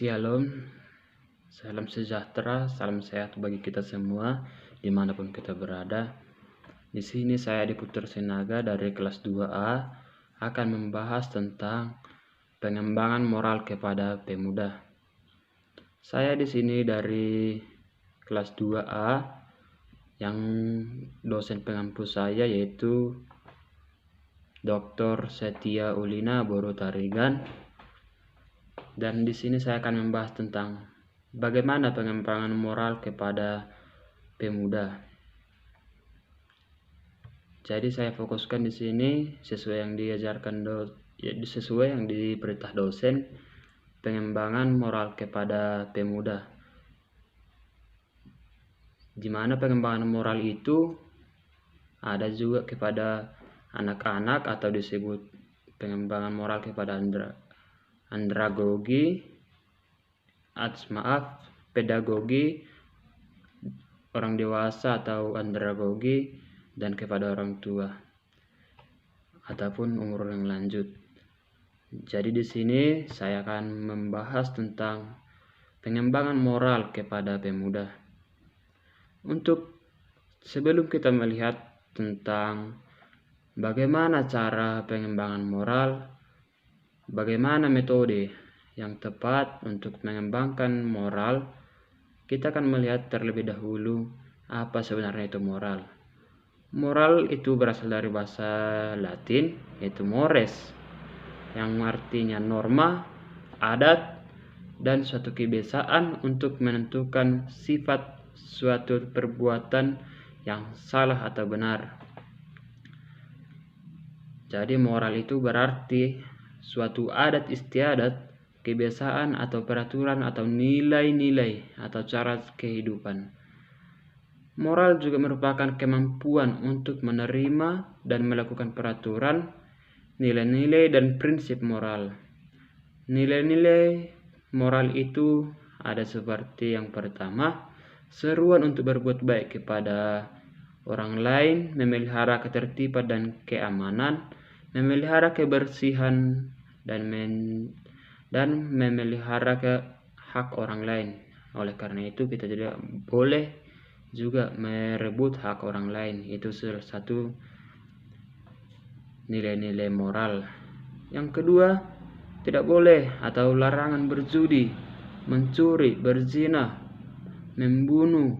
Shalom, salam sejahtera, salam sehat bagi kita semua dimanapun kita berada. Di sini saya Diputer Sinaga dari kelas 2A akan membahas tentang pengembangan moral kepada pemuda. Saya di sini dari kelas 2A yang dosen pengampu saya yaitu Dr. Setia Ulina Boro Tarigan. Dan di sini saya akan membahas tentang bagaimana pengembangan moral kepada pemuda. Jadi saya fokuskan di sini sesuai yang diajarkan sesuai yang diperintah dosen, pengembangan moral kepada pemuda. Di mana pengembangan moral itu ada juga kepada anak-anak atau disebut pengembangan moral kepada pedagogi orang dewasa atau andragogi dan kepada orang tua ataupun umur yang lanjut. Jadi di sini saya akan membahas tentang pengembangan moral kepada pemuda. Untuk sebelum kita melihat tentang bagaimana cara pengembangan moral, bagaimana metode yang tepat untuk mengembangkan moral, kita akan melihat terlebih dahulu apa sebenarnya itu moral. Moral itu berasal dari bahasa Latin yaitu mores, yang artinya norma, adat, dan suatu kebiasaan untuk menentukan sifat suatu perbuatan yang salah atau benar. Jadi moral itu berarti suatu adat istiadat, kebiasaan atau peraturan atau nilai-nilai atau cara kehidupan. Moral juga merupakan kemampuan untuk menerima dan melakukan peraturan, nilai-nilai dan prinsip moral. Nilai-nilai moral itu ada seperti yang pertama, seruan untuk berbuat baik kepada orang lain, memelihara ketertiban dan keamanan, memelihara kebersihan dan memelihara hak orang lain. Oleh karena itu kita tidak boleh juga merebut hak orang lain. Itu salah satu nilai-nilai moral. Yang kedua, tidak boleh atau larangan berjudi, mencuri, berzina, membunuh.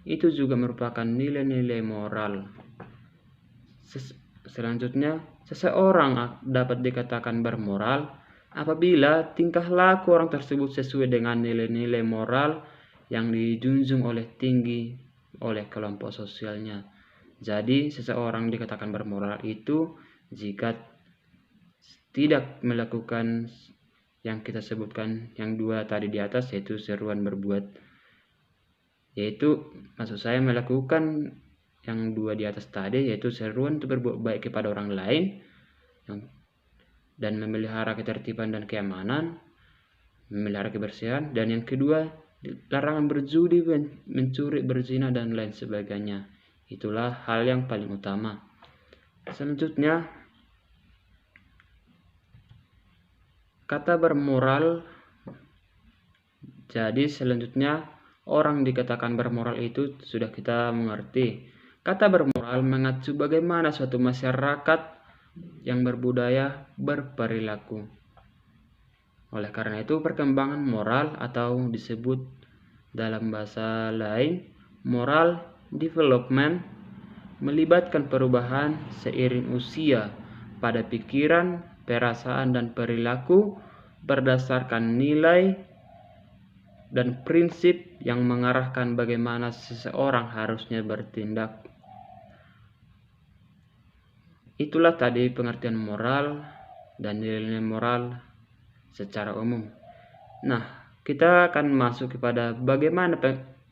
Itu juga merupakan nilai-nilai moral. Selanjutnya, seseorang dapat dikatakan bermoral apabila tingkah laku orang tersebut sesuai dengan nilai-nilai moral yang dijunjung tinggi oleh kelompok sosialnya. Jadi seseorang dikatakan bermoral itu jika tidak melakukan yang kita sebutkan yang dua tadi di atas, yaitu seruan berbuat, yaitu maksud saya melakukan yang dua di atas tadi, yaitu seruan untuk berbuat baik kepada orang lain dan memelihara ketertiban dan keamanan, memelihara kebersihan, dan yang kedua larangan berjudi, mencuri, berzina dan lain sebagainya. Itulah hal yang paling utama. Selanjutnya, kata bermoral. Jadi selanjutnya orang dikatakan bermoral itu sudah kita mengerti. Kata bermoral mengacu bagaimana suatu masyarakat yang berbudaya berperilaku. Oleh karena itu perkembangan moral atau disebut dalam bahasa lain moral development melibatkan perubahan seiring usia pada pikiran, perasaan dan perilaku berdasarkan nilai dan prinsip yang mengarahkan bagaimana seseorang harusnya bertindak. Itulah tadi pengertian moral dan nilai-nilai moral secara umum. Nah, kita akan masuk kepada bagaimana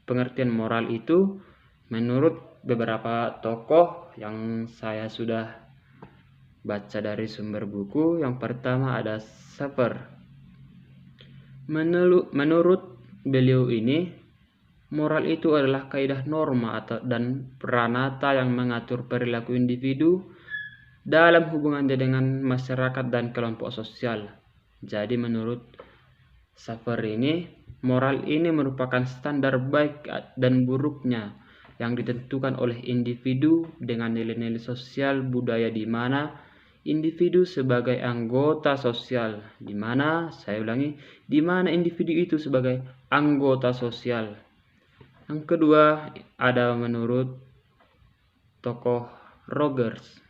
pengertian moral itu menurut beberapa tokoh yang saya sudah baca dari sumber buku. Yang pertama ada Saper. Menurut beliau ini, moral itu adalah kaidah norma dan pranata yang mengatur perilaku individu dalam hubungannya dengan masyarakat dan kelompok sosial. Jadi menurut Safer ini, moral ini merupakan standar baik dan buruknya yang ditentukan oleh individu dengan nilai-nilai sosial budaya di mana individu sebagai anggota sosial, di mana individu itu sebagai anggota sosial. Yang kedua ada menurut tokoh Rogers.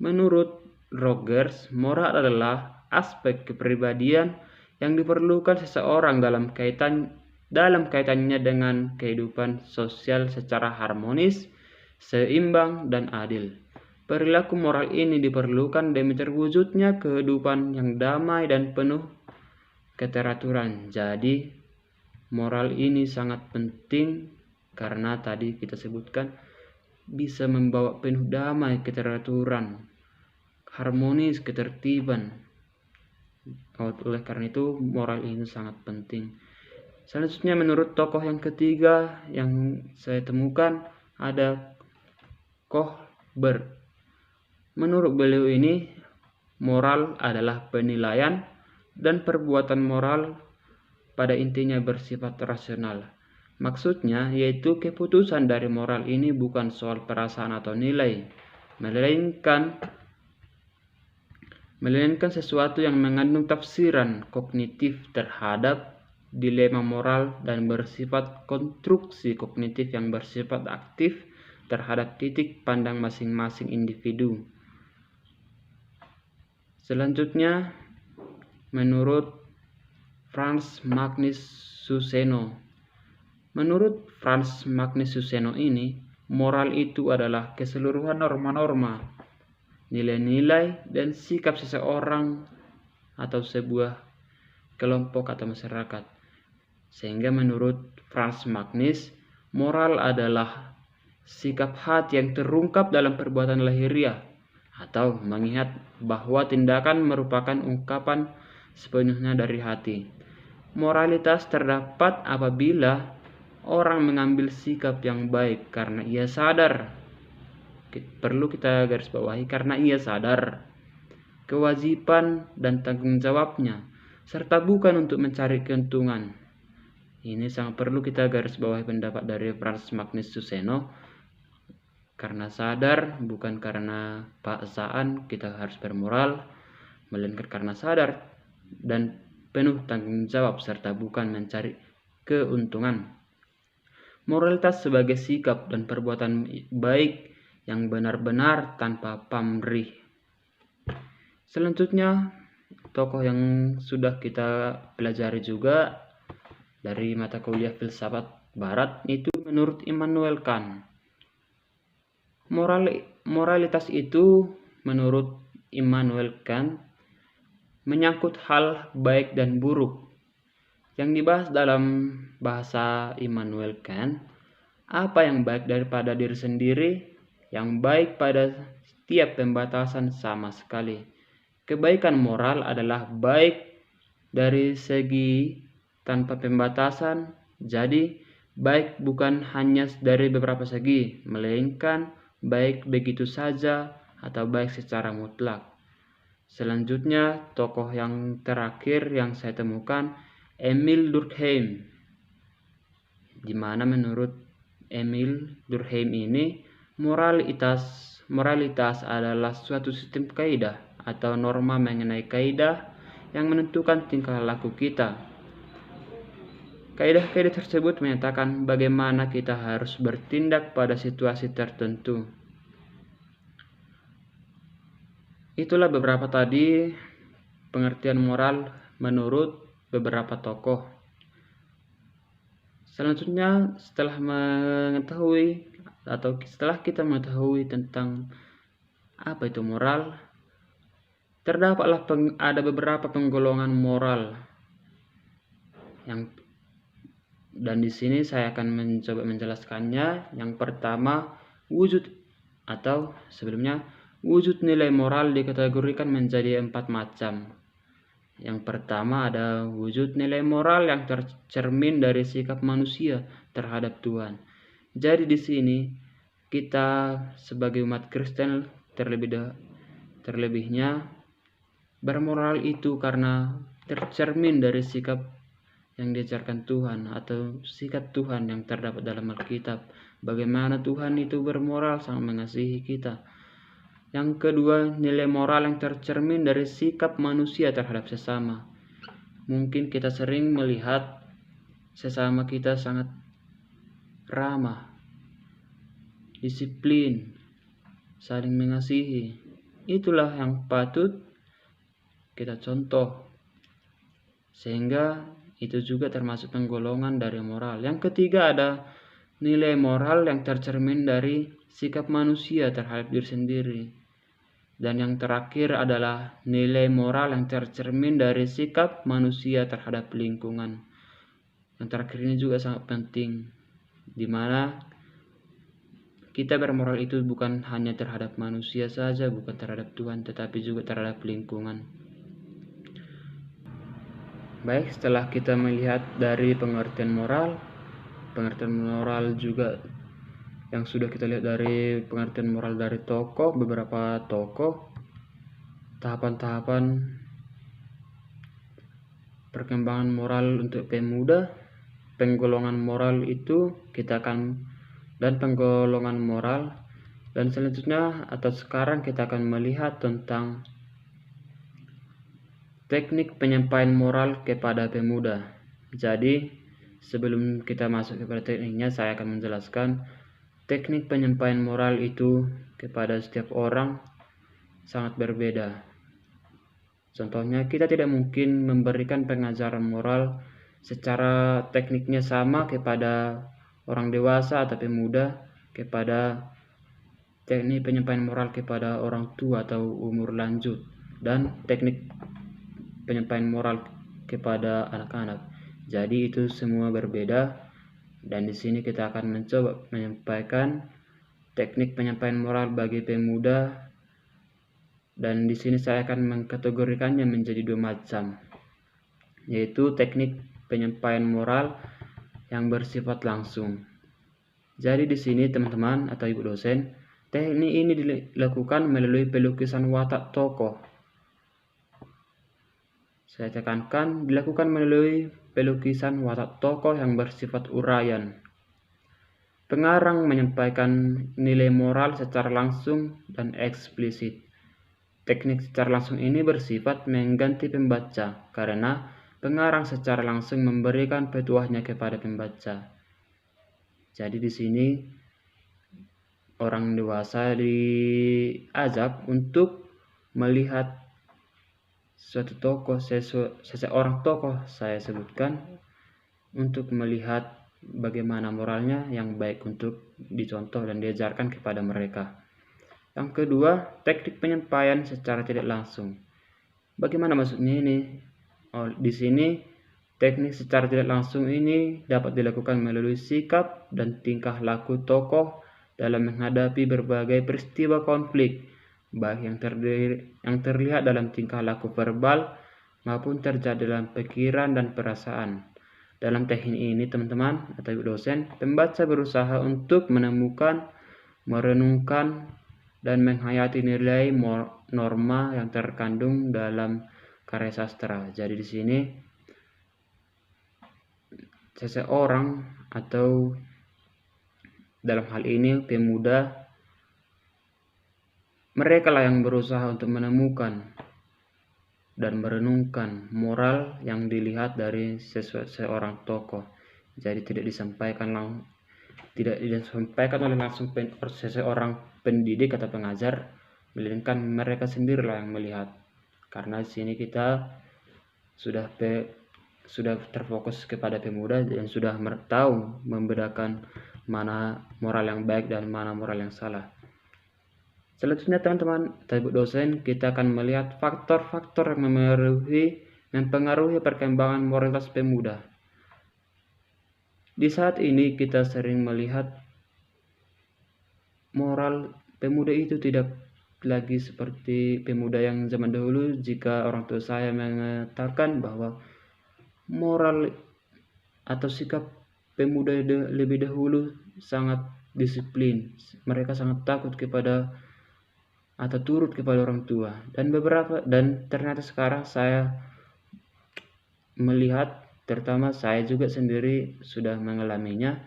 Menurut Rogers, moral adalah aspek kepribadian yang diperlukan seseorang dalam kaitannya dengan kehidupan sosial secara harmonis, seimbang, dan adil. Perilaku moral ini diperlukan demi terwujudnya kehidupan yang damai dan penuh keteraturan. Jadi, moral ini sangat penting karena tadi kita sebutkan bisa membawa penuh damai, keteraturan, harmonis, ketertiban. Oleh karena itu moral ini sangat penting. Selanjutnya menurut tokoh yang ketiga yang saya temukan ada Kohlberg. Menurut beliau ini moral adalah penilaian dan perbuatan moral pada intinya bersifat rasional. Maksudnya yaitu keputusan dari moral ini bukan soal perasaan atau nilai, melainkan sesuatu yang mengandung tafsiran kognitif terhadap dilema moral dan bersifat konstruksi kognitif yang bersifat aktif terhadap titik pandang masing-masing individu. Selanjutnya, menurut Frans Magnus Suseno. Menurut Frans Magnus Suseno ini, moral itu adalah keseluruhan norma-norma, nilai-nilai, dan sikap seseorang atau sebuah kelompok atau masyarakat. Sehingga menurut Frans Magnus, moral adalah sikap hati yang terungkap dalam perbuatan lahiriah, atau mengingat bahwa tindakan merupakan ungkapan sepenuhnya dari hati. Moralitas terdapat apabila orang mengambil sikap yang baik karena ia sadar, perlu kita garis bawahi, karena ia sadar kewajiban dan tanggung jawabnya, serta bukan untuk mencari keuntungan. Ini sangat perlu kita garis bawahi pendapat dari Frans Magnus Suseno. Karena sadar, bukan karena paksaan kita harus bermoral, melainkan karena sadar dan penuh tanggung jawab serta bukan mencari keuntungan. Moralitas sebagai sikap dan perbuatan baik yang benar-benar tanpa pamrih. Selanjutnya, tokoh yang sudah kita pelajari juga dari mata kuliah filsafat barat itu menurut Immanuel Kant. Moralitas itu menurut Immanuel Kant menyangkut hal baik dan buruk. Yang dibahas dalam bahasa Immanuel Kant, apa yang baik daripada diri sendiri, yang baik pada setiap pembatasan sama sekali. Kebaikan moral adalah baik dari segi tanpa pembatasan, jadi baik bukan hanya dari beberapa segi, melainkan baik begitu saja atau baik secara mutlak. Selanjutnya, tokoh yang terakhir yang saya temukan, Emil Durkheim. Di mana menurut Emil Durkheim ini, moralitas adalah suatu sistem kaidah atau norma mengenai kaidah yang menentukan tingkah laku kita. Kaidah-kaidah tersebut menyatakan bagaimana kita harus bertindak pada situasi tertentu. Itulah beberapa tadi pengertian moral menurut beberapa tokoh. Selanjutnya, setelah kita mengetahui tentang apa itu moral, terdapatlah ada beberapa penggolongan moral dan di sini saya akan mencoba menjelaskannya. Yang pertama, wujud nilai moral dikategorikan menjadi 4 macam. Yang pertama ada wujud nilai moral yang tercermin dari sikap manusia terhadap Tuhan. Jadi di sini kita sebagai umat Kristen terlebihnya bermoral itu karena tercermin dari sikap yang diajarkan Tuhan atau sikap Tuhan yang terdapat dalam Alkitab. Bagaimana Tuhan itu bermoral, sangat mengasihi kita. Yang kedua, nilai moral yang tercermin dari sikap manusia terhadap sesama. Mungkin kita sering melihat sesama kita sangat ramah, disiplin, saling mengasihi. Itulah yang patut kita contoh, sehingga itu juga termasuk penggolongan dari moral. Yang ketiga ada nilai moral yang tercermin dari sikap manusia terhadap diri sendiri. Dan yang terakhir adalah nilai moral yang tercermin dari sikap manusia terhadap lingkungan. Yang terakhir ini juga sangat penting, di mana kita bermoral itu bukan hanya terhadap manusia saja, bukan terhadap Tuhan, tetapi juga terhadap lingkungan. Baik, setelah kita melihat dari pengertian moral juga yang sudah kita lihat dari pengertian moral dari beberapa tokoh, tahapan-tahapan perkembangan moral untuk pemuda, penggolongan moral itu dan penggolongan moral, dan selanjutnya atau sekarang kita akan melihat tentang teknik penyampaian moral kepada pemuda. Jadi sebelum kita masuk kepada tekniknya, saya akan menjelaskan teknik penyampaian moral itu kepada setiap orang sangat berbeda. Contohnya, kita tidak mungkin memberikan pengajaran moral secara tekniknya sama kepada orang dewasa atau pemuda, kepada teknik penyampaian moral kepada orang tua atau umur lanjut, dan teknik penyampaian moral kepada anak-anak. Jadi itu semua berbeda, dan di sini kita akan mencoba menyampaikan teknik penyampaian moral bagi pemuda. Dan di sini saya akan mengkategorikannya menjadi 2 macam, yaitu teknik penyampaian moral yang bersifat langsung. Jadi di sini teman-teman atau ibu dosen, teknik ini dilakukan melalui pelukisan watak tokoh. Saya tekankan, dilakukan melalui pelukisan watak tokoh yang bersifat uraian. Pengarang menyampaikan nilai moral secara langsung dan eksplisit. Teknik secara langsung ini bersifat mengganti pembaca, karena pengarang secara langsung memberikan petuahnya kepada pembaca. Jadi di sini orang dewasa diajak untuk melihat suatu tokoh, seseorang tokoh saya sebutkan, untuk melihat bagaimana moralnya yang baik untuk dicontoh dan diajarkan kepada mereka. Yang kedua, teknik penyampaian secara tidak langsung. Bagaimana maksudnya ini? Di sini teknik secara tidak langsung ini dapat dilakukan melalui sikap dan tingkah laku tokoh dalam menghadapi berbagai peristiwa konflik, baik yang terlihat dalam tingkah laku verbal maupun terjadi dalam pikiran dan perasaan. Dalam teknik ini, teman-teman atau ibu dosen, pembaca berusaha untuk menemukan, merenungkan, dan menghayati nilai norma yang terkandung dalam karya sastra. Jadi di sini seseorang atau dalam hal ini pemuda, mereka lah yang berusaha untuk menemukan dan merenungkan moral yang dilihat dari seorang tokoh. Jadi tidak disampaikan oleh langsung seseorang pendidik atau pengajar, melainkan mereka sendirilah yang melihat. Karena di sini kita sudah terfokus kepada pemuda dan sudah tahu membedakan mana moral yang baik dan mana moral yang salah. Selanjutnya teman-teman atau ibu dosen, kita akan melihat faktor-faktor yang mempengaruhi perkembangan moralitas pemuda. Di saat ini kita sering melihat moral pemuda itu tidak lagi seperti pemuda yang zaman dahulu. Jika orang tua saya mengatakan bahwa moral atau sikap pemuda lebih dahulu sangat disiplin, mereka sangat takut kepada atau turut kepada orang tua, dan ternyata sekarang saya melihat, terutama saya juga sendiri sudah mengalaminya,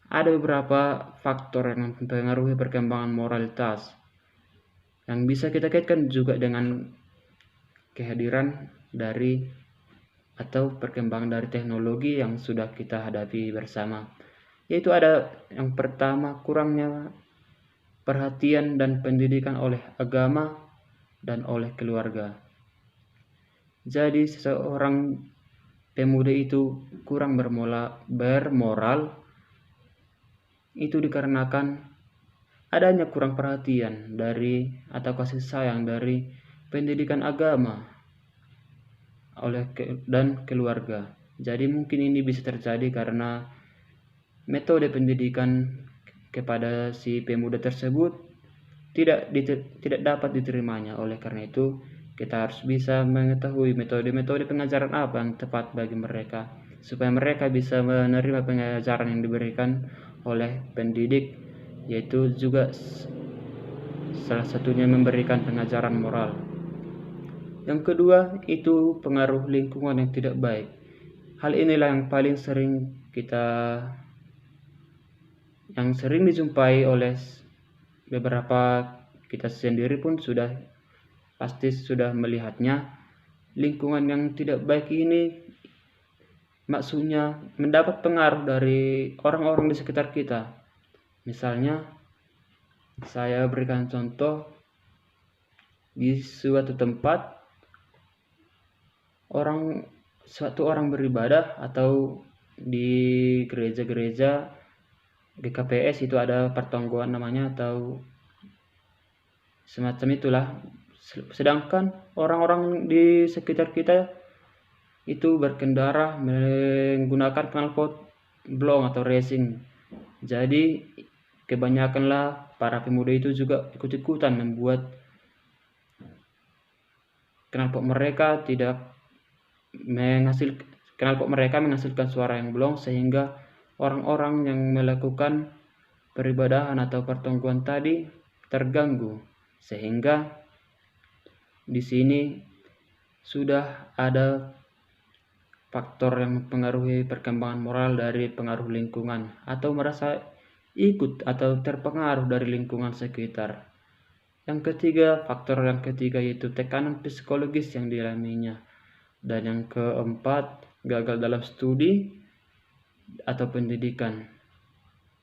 ada beberapa faktor yang mempengaruhi perkembangan moralitas yang bisa kita kaitkan juga dengan kehadiran dari atau perkembangan dari teknologi yang sudah kita hadapi bersama. Yaitu ada yang pertama, kurangnya perhatian dan pendidikan oleh agama dan oleh keluarga. Jadi seseorang pemuda itu kurang bermoral itu dikarenakan adanya kurang perhatian dari atau kasih sayang dari pendidikan agama dan keluarga. Jadi mungkin ini bisa terjadi karena metode pendidikan kepada si pemuda tersebut tidak dapat diterimanya. Oleh karena itu, kita harus bisa mengetahui metode-metode pengajaran apa yang tepat bagi mereka, supaya mereka bisa menerima pengajaran yang diberikan oleh pendidik, yaitu juga salah satunya memberikan pengajaran moral. Yang kedua, itu pengaruh lingkungan yang tidak baik. Hal inilah yang paling sering dijumpai oleh beberapa, kita sendiri pun pasti sudah melihatnya. Lingkungan yang tidak baik ini maksudnya mendapat pengaruh dari orang-orang di sekitar kita. Misalnya, saya berikan contoh, di suatu tempat suatu orang beribadah, atau di gereja-gereja, di KPS itu ada pertonggoan namanya atau semacam itulah. Sedangkan orang-orang di sekitar kita itu berkendara menggunakan knalpot blong atau racing. Jadi kebanyakanlah para pemuda itu juga ikut-ikutan membuat knalpot mereka menghasilkan suara yang blong, sehingga orang-orang yang melakukan peribadahan atau pertongguan tadi terganggu. Sehingga di sini sudah ada faktor yang mempengaruhi perkembangan moral dari pengaruh lingkungan, atau merasa ikut atau terpengaruh dari lingkungan sekitar. Faktor yang ketiga yaitu tekanan psikologis yang dialaminya. Dan yang keempat, gagal dalam studi atau pendidikan.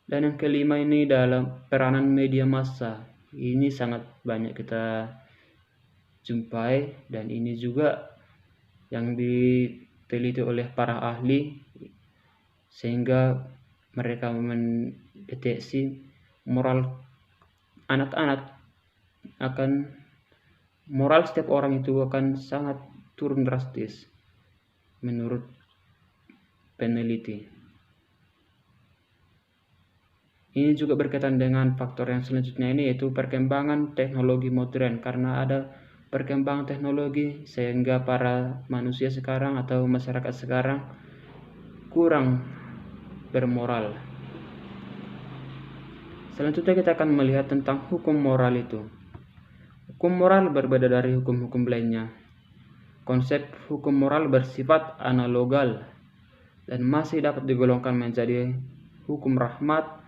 Dan yang kelima ini dalam peranan media massa. Ini sangat banyak kita jumpai, dan ini juga yang diteliti oleh para ahli, sehingga mereka mendeteksi moral setiap orang itu akan sangat turun drastis menurut peneliti. Ini juga berkaitan dengan faktor yang selanjutnya ini, yaitu perkembangan teknologi modern. Karena ada perkembangan teknologi sehingga para manusia sekarang atau masyarakat sekarang kurang bermoral. Selanjutnya kita akan melihat tentang hukum moral itu. Hukum moral berbeda dari hukum-hukum lainnya. Konsep hukum moral bersifat analogal dan masih dapat digolongkan menjadi hukum rahmat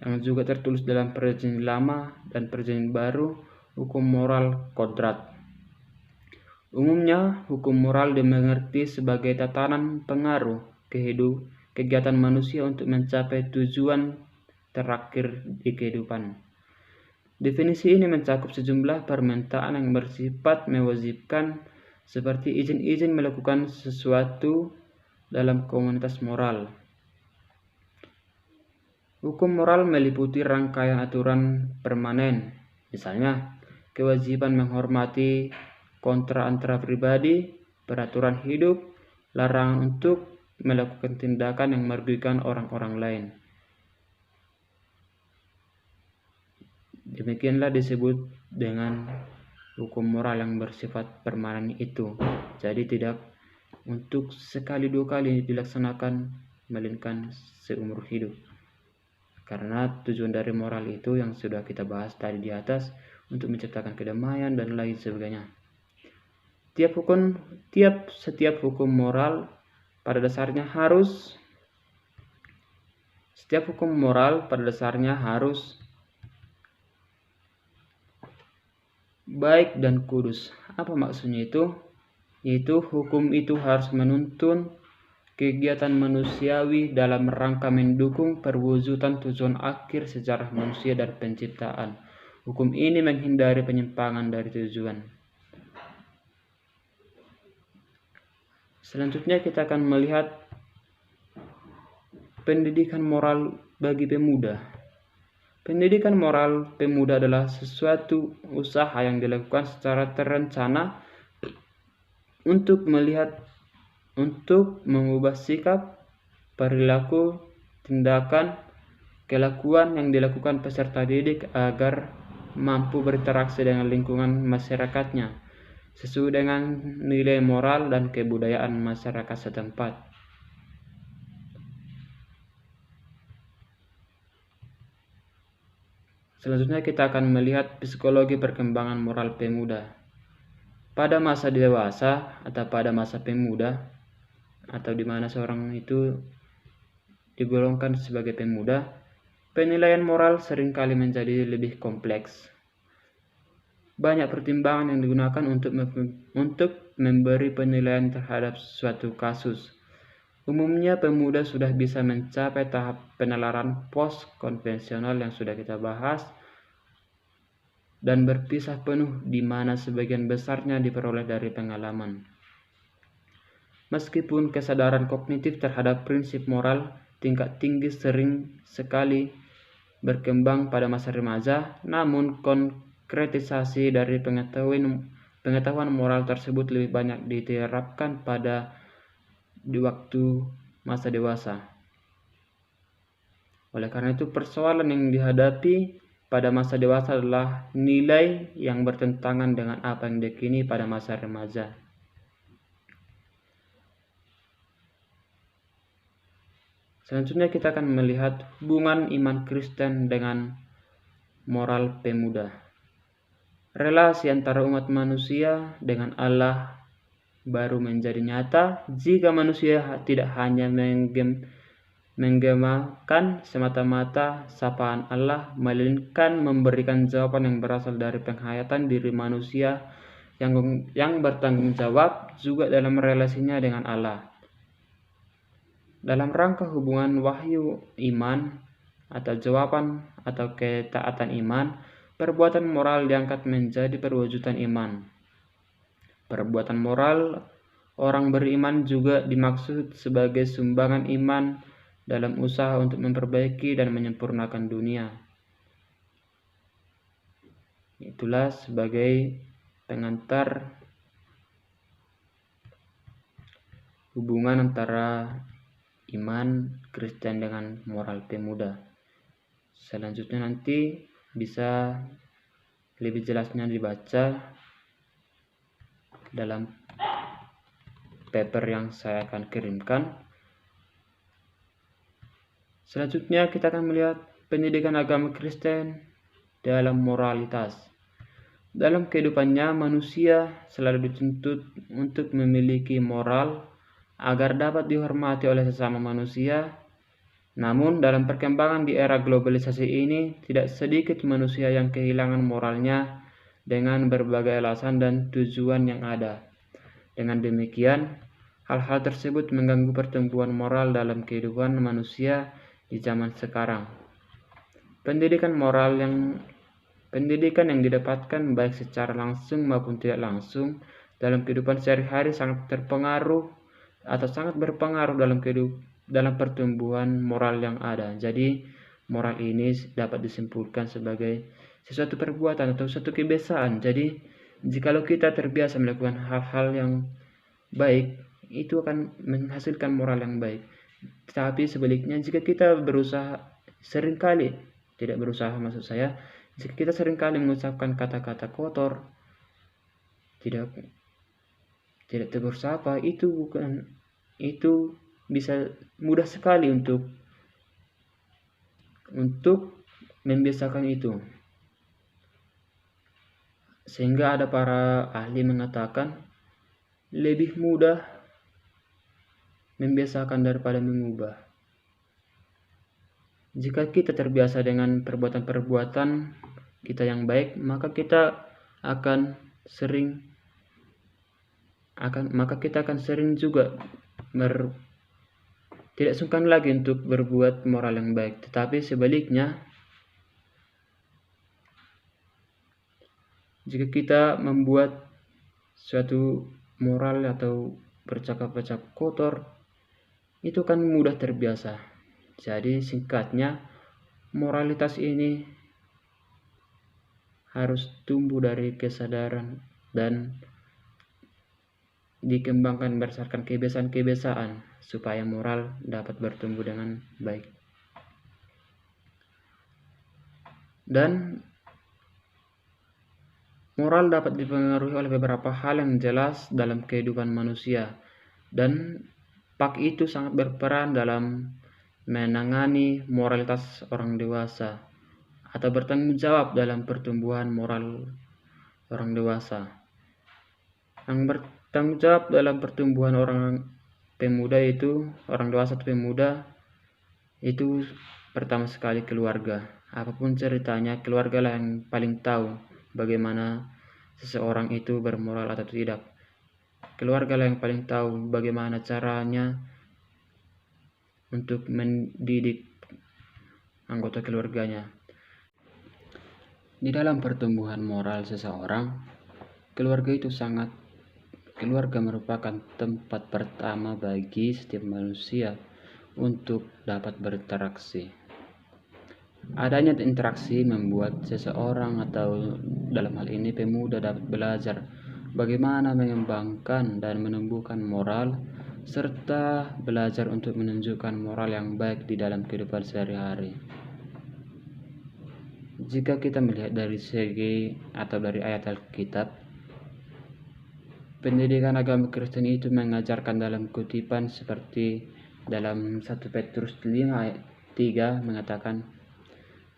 yang juga tertulis dalam Perjanjian Lama dan Perjanjian Baru, hukum moral kodrat. Umumnya, hukum moral dimengerti sebagai tatanan pengaruh kegiatan manusia untuk mencapai tujuan terakhir di kehidupan. Definisi ini mencakup sejumlah permintaan yang bersifat mewajibkan, seperti izin-izin melakukan sesuatu dalam komunitas moral. Hukum moral meliputi rangkaian aturan permanen, misalnya kewajiban menghormati kontrak antara pribadi, peraturan hidup, larangan untuk melakukan tindakan yang merugikan orang-orang lain. Demikianlah disebut dengan hukum moral yang bersifat permanen itu. Jadi tidak untuk sekali dua kali dilaksanakan, melainkan seumur hidup. Karena tujuan dari moral itu yang sudah kita bahas tadi di atas, untuk menciptakan kedamaian dan lain sebagainya. setiap hukum moral pada dasarnya harus baik dan kudus. Apa maksudnya itu? Yaitu hukum itu harus menuntun kegiatan manusiawi dalam rangka mendukung perwujudan tujuan akhir sejarah manusia dan penciptaan. Hukum ini menghindari penyimpangan dari tujuan. Selanjutnya kita akan melihat pendidikan moral bagi pemuda. Pendidikan moral pemuda adalah sesuatu usaha yang dilakukan secara terencana untuk mengubah sikap, perilaku, tindakan, kelakuan yang dilakukan peserta didik agar mampu berinteraksi dengan lingkungan masyarakatnya sesuai dengan nilai moral dan kebudayaan masyarakat setempat. Selanjutnya kita akan melihat psikologi perkembangan moral pemuda. Pada masa dewasa atau pada masa pemuda, atau di mana seorang itu digolongkan sebagai pemuda, penilaian moral seringkali menjadi lebih kompleks. Banyak pertimbangan yang digunakan untuk memberi penilaian terhadap suatu kasus. Umumnya pemuda sudah bisa mencapai tahap penalaran pos konvensional yang sudah kita bahas dan berpisah penuh di mana sebagian besarnya diperoleh dari pengalaman. Meskipun kesadaran kognitif terhadap prinsip moral tingkat tinggi sering sekali berkembang pada masa remaja, namun konkretisasi dari pengetahuan moral tersebut lebih banyak diterapkan di waktu masa dewasa. Oleh karena itu, persoalan yang dihadapi pada masa dewasa adalah nilai yang bertentangan dengan apa yang diyakini pada masa remaja. Selanjutnya kita akan melihat hubungan iman Kristen dengan moral pemuda. Relasi antara umat manusia dengan Allah baru menjadi nyata jika manusia tidak hanya menggemakan semata-mata sapaan Allah, melainkan memberikan jawaban yang berasal dari penghayatan diri manusia yang bertanggung jawab juga dalam relasinya dengan Allah. Dalam rangka hubungan wahyu iman atau jawaban atau ketaatan iman, perbuatan moral diangkat menjadi perwujudan iman. Perbuatan moral orang beriman juga dimaksud sebagai sumbangan iman dalam usaha untuk memperbaiki dan menyempurnakan dunia. Itulah sebagai pengantar hubungan antara iman Kristen dengan moral pemuda. Selanjutnya nanti bisa lebih jelasnya dibaca dalam paper yang saya akan kirimkan. Selanjutnya kita akan melihat pendidikan agama Kristen dalam moralitas. Dalam kehidupannya, manusia selalu dituntut untuk memiliki moral agar dapat dihormati oleh sesama manusia. Namun dalam perkembangan di era globalisasi ini, tidak sedikit manusia yang kehilangan moralnya dengan berbagai alasan dan tujuan yang ada. Dengan demikian, hal-hal tersebut mengganggu pertumbuhan moral dalam kehidupan manusia di zaman sekarang. Pendidikan yang didapatkan baik secara langsung maupun tidak langsung dalam kehidupan sehari-hari sangat berpengaruh dalam pertumbuhan moral yang ada. Jadi, moral ini dapat disimpulkan sebagai sesuatu perbuatan atau suatu kebiasaan. Jadi, jikalau kita terbiasa melakukan hal-hal yang baik, itu akan menghasilkan moral yang baik. Tapi sebaliknya, jika kita jika kita seringkali mengucapkan kata-kata kotor, tidak tegur sapa, itu bisa mudah sekali untuk membiasakan itu. Sehingga ada para ahli mengatakan lebih mudah membiasakan daripada mengubah. Jika kita terbiasa dengan perbuatan-perbuatan kita yang baik, maka kita akan sering juga tidak sungkan lagi untuk berbuat moral yang baik. Tetapi sebaliknya, jika kita membuat suatu moral atau bercakap-cakap kotor, itu kan mudah terbiasa. Jadi singkatnya, moralitas ini harus tumbuh dari kesadaran dan dikembangkan berdasarkan kebiasaan-kebiasaan supaya moral dapat bertumbuh dengan baik. Dan moral dapat dipengaruhi oleh beberapa hal yang jelas dalam kehidupan manusia, dan PAK itu sangat berperan dalam menangani moralitas orang dewasa atau bertanggung jawab dalam pertumbuhan moral orang dewasa. Yang bertanggung jawab dalam pertumbuhan orang dewasa atau pemuda itu pertama sekali keluarga. Apapun ceritanya, keluarga lah yang paling tahu bagaimana seseorang itu bermoral atau tidak. Keluarga lah yang paling tahu bagaimana caranya untuk mendidik anggota keluarganya. Di dalam pertumbuhan moral seseorang, keluarga merupakan tempat pertama bagi setiap manusia untuk dapat berinteraksi. Adanya interaksi membuat seseorang atau dalam hal ini pemuda dapat belajar bagaimana mengembangkan dan menumbuhkan moral, serta belajar untuk menunjukkan moral yang baik di dalam kehidupan sehari-hari. Jika kita melihat dari segi atau dari ayat Alkitab, pendidikan agama Kristen itu mengajarkan dalam kutipan seperti dalam 1 Petrus 5 ayat 3 mengatakan,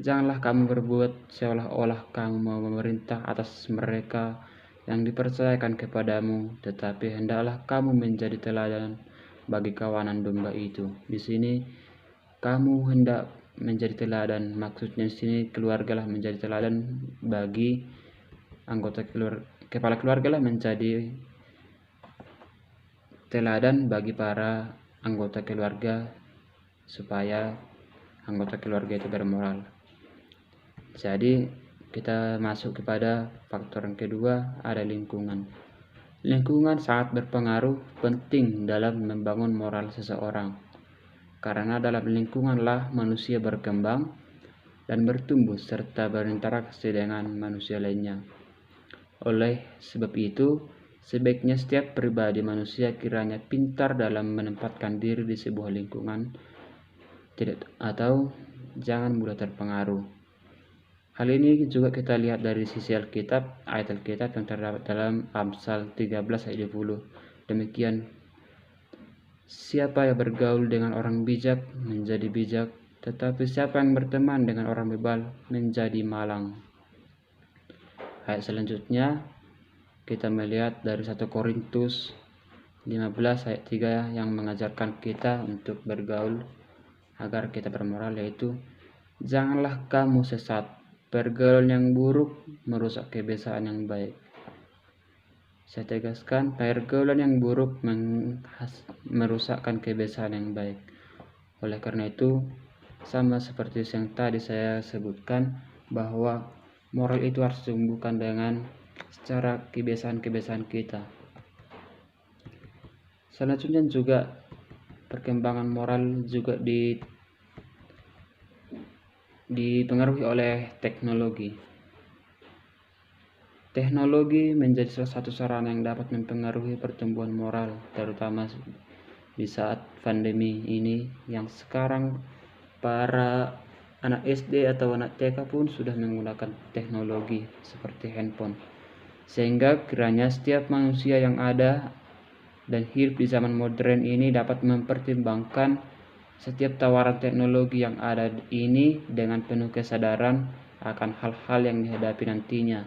"Janganlah kamu berbuat seolah-olah kamu mau memerintah atas mereka yang dipercayakan kepadamu, tetapi hendaklah kamu menjadi teladan bagi kawanan domba itu." Di sini kamu hendak menjadi teladan, maksudnya di sini keluargalah menjadi teladan bagi anggota kepala keluargalah menjadi teladan bagi para anggota keluarga supaya anggota keluarga itu bermoral. Jadi kita masuk kepada faktor yang kedua, ada lingkungan. Lingkungan sangat berpengaruh penting dalam membangun moral seseorang, karena dalam lingkunganlah manusia berkembang dan bertumbuh serta berinteraksi dengan manusia lainnya. Oleh sebab itu, sebaiknya setiap pribadi manusia kiranya pintar dalam menempatkan diri di sebuah lingkungan atau jangan mudah terpengaruh. Hal ini juga kita lihat dari sisi Alkitab, ayat Alkitab yang terdapat dalam Amsal 13 ayat 20. Demikian, siapa yang bergaul dengan orang bijak menjadi bijak, tetapi siapa yang berteman dengan orang bebal menjadi malang. Ayat selanjutnya kita melihat dari 1 Korintus 15 ayat 3 yang mengajarkan kita untuk bergaul agar kita bermoral, yaitu, "Janganlah kamu sesat. Pergaulan yang buruk merusak kebiasaan yang baik." Saya tegaskan, pergaulan yang buruk merusakkan kebiasaan yang baik. Oleh karena itu, sama seperti yang tadi saya sebutkan, bahwa moral itu harus ditumbuhkan dengan secara kebiasaan-kebiasaan kita. Selanjutnya juga perkembangan moral juga dipengaruhi oleh teknologi. Teknologi menjadi salah satu sarana yang dapat mempengaruhi pertumbuhan moral, terutama di saat pandemi ini, yang sekarang para anak SD atau anak TK pun sudah menggunakan teknologi seperti handphone, sehingga kiranya setiap manusia yang ada dan hidup di zaman modern ini dapat mempertimbangkan setiap tawaran teknologi yang ada ini dengan penuh kesadaran akan hal-hal yang dihadapi nantinya,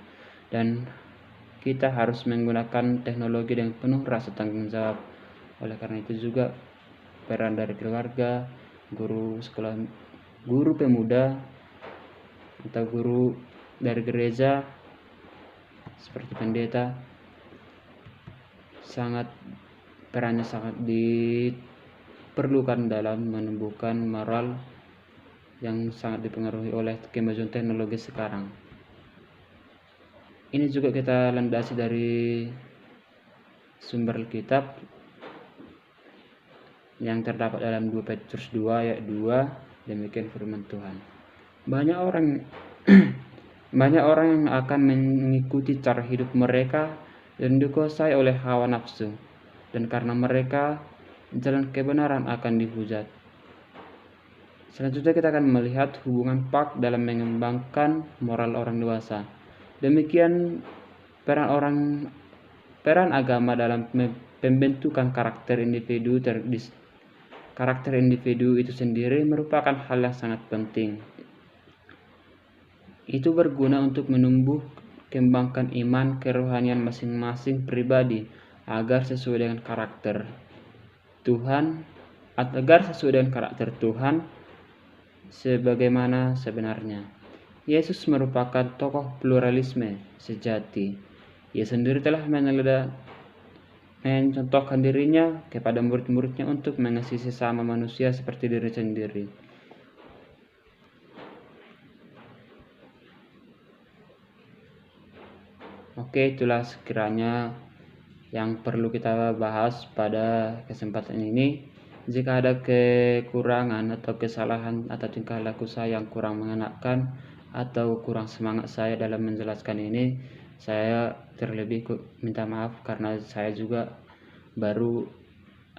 dan kita harus menggunakan teknologi dengan penuh rasa tanggung jawab. Oleh karena itu juga peran dari keluarga, guru sekolah, guru pemuda, atau guru dari gereja seperti pendeta perannya sangat diperlukan dalam menumbuhkan moral yang sangat dipengaruhi oleh kemajuan teknologi sekarang. Ini juga kita landasi dari sumber Alkitab yang terdapat dalam 2 Petrus 2 ayat 2. Demikian firman Tuhan. Banyak orang yang akan mengikuti cara hidup mereka dan dikuasai oleh hawa nafsu, dan karena mereka jalan kebenaran akan dihujat. Selanjutnya kita akan melihat hubungan PAK dalam mengembangkan moral orang dewasa. Demikian peran agama dalam pembentukan karakter individu. Karakter individu itu sendiri merupakan hal yang sangat penting. Itu berguna untuk kembangkan iman kerohanian masing-masing pribadi agar sesuai dengan karakter Tuhan sebagaimana sebenarnya. Yesus merupakan tokoh pluralisme sejati. Ia sendiri telah mencontohkan dirinya kepada murid-muridnya untuk mengasihi sesama manusia seperti diri sendiri. Oke, itulah sekiranya yang perlu kita bahas pada kesempatan ini. Jika ada kekurangan atau kesalahan atau tingkah laku saya yang kurang mengenakan atau kurang semangat saya dalam menjelaskan ini, saya terlebih minta maaf karena saya juga baru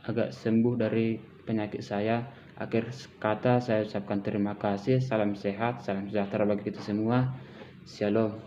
agak sembuh dari penyakit saya. Akhir kata saya ucapkan terima kasih. Salam sehat, salam sejahtera bagi kita semua. Shalom.